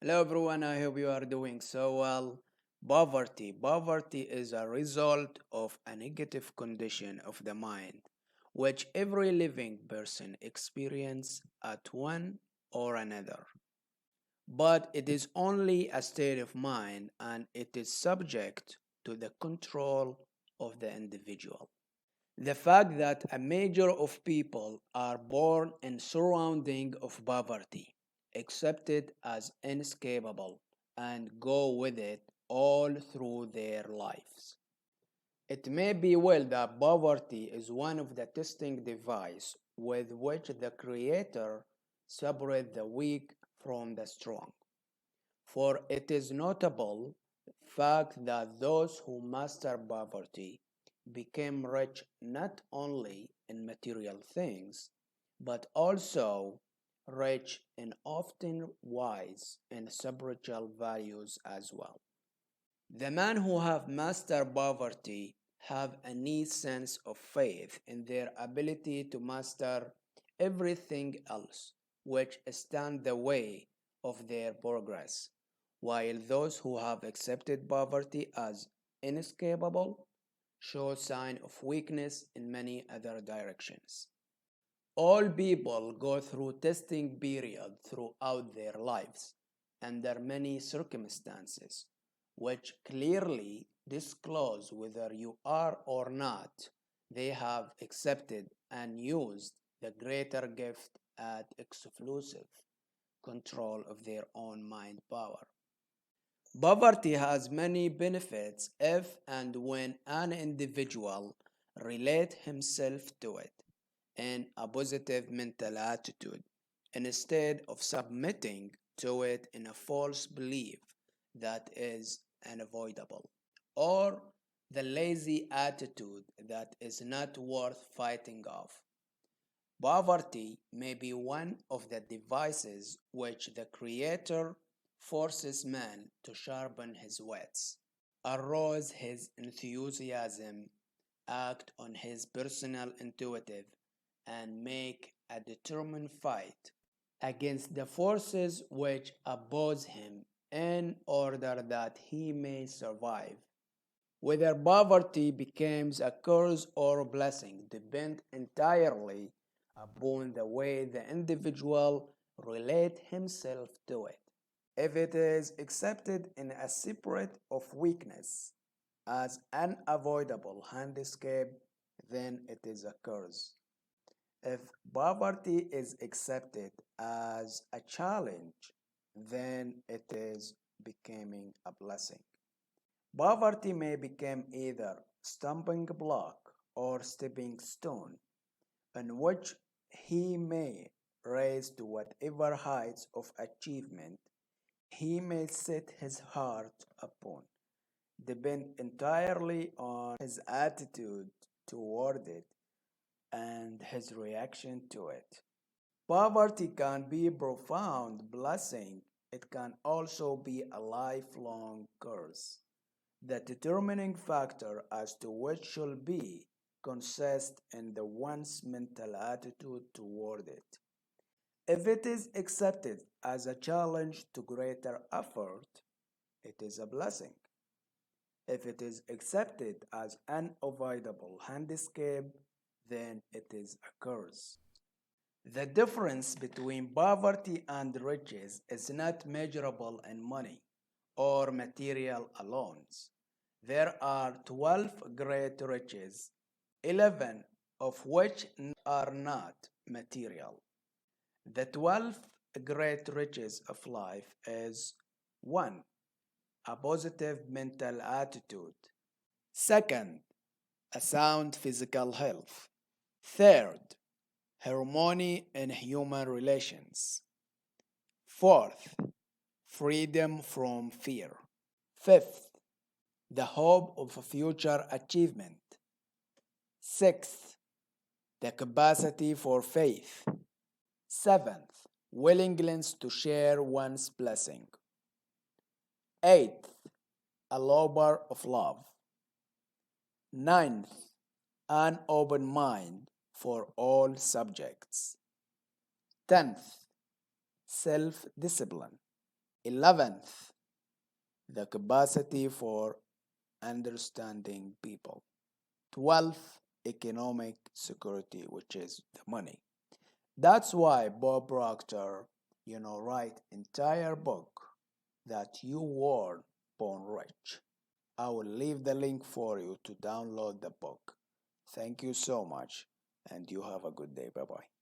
Hello everyone, I hope you are doing so well. Poverty. Poverty is a result of a negative condition of the mind, which every living person experiences at one or another. But it is only a state of mind and it is subject to the control of the individual. The fact that a major of people are born in surrounding of poverty, accept it as inescapable, and go with it all through their lives. It may be well that poverty is one of the testing device with which the Creator separates the weak from the strong. For it is notable fact that those who master poverty became rich not only in material things, but also rich in often wise and spiritual values as well. The men who have mastered poverty have a neat sense of faith in their ability to master everything else which stand the way of their progress, while those who have accepted poverty as inescapable show sign of weakness in many other directions. All people go through testing period throughout their lives under many circumstances, which clearly disclose whether you are or not they have accepted and used the greater gift at exclusive control of their own mind power. Poverty has many benefits if and when an individual relate himself to it in a positive mental attitude instead of submitting to it in a false belief that is unavoidable, or the lazy attitude that is not worth fighting off. Poverty may be one of the devices which the Creator forces man to sharpen his wits, arouse his enthusiasm, act on his personal intuitive, and make a determined fight against the forces which oppose him in order that he may survive. Whether poverty becomes a curse or a blessing depends entirely upon the way the individual relate himself to it. If it is accepted in a spirit of weakness as unavoidable handicap, then it is a curse. If poverty is accepted as a challenge, then it is becoming a blessing. Poverty may become either stumbling block or stepping stone on which he may rise to whatever heights of achievement he may set his heart upon, depend entirely on his attitude toward it and his reaction to it. Poverty can be a profound blessing. It can also be a lifelong curse. The determining factor as to which should be consists in the one's mental attitude toward it. If it is accepted as a challenge to greater effort, it is a blessing. If it is accepted as an unavoidable handicap, then it is a curse. The difference between poverty and riches is not measurable in money or material alone. There are 12 great riches, 11 of which are not material. The 12 great riches of life is 1. A positive mental attitude. Second, a sound physical health. Third, harmony in human relations. Fourth, freedom from fear. Fifth, the hope of future achievement. Sixth, the capacity for faith. Seventh, willingness to share one's blessing. Eighth, a labor of love. Ninth, an open mind for all subjects. Tenth, self discipline. 11th, the capacity for understanding people. 12th, economic security, which is the money. That's why Bob Proctor, write entire book that you were born rich. I will leave the link for you to download the book. Thank you so much, and you have a good day. Bye bye.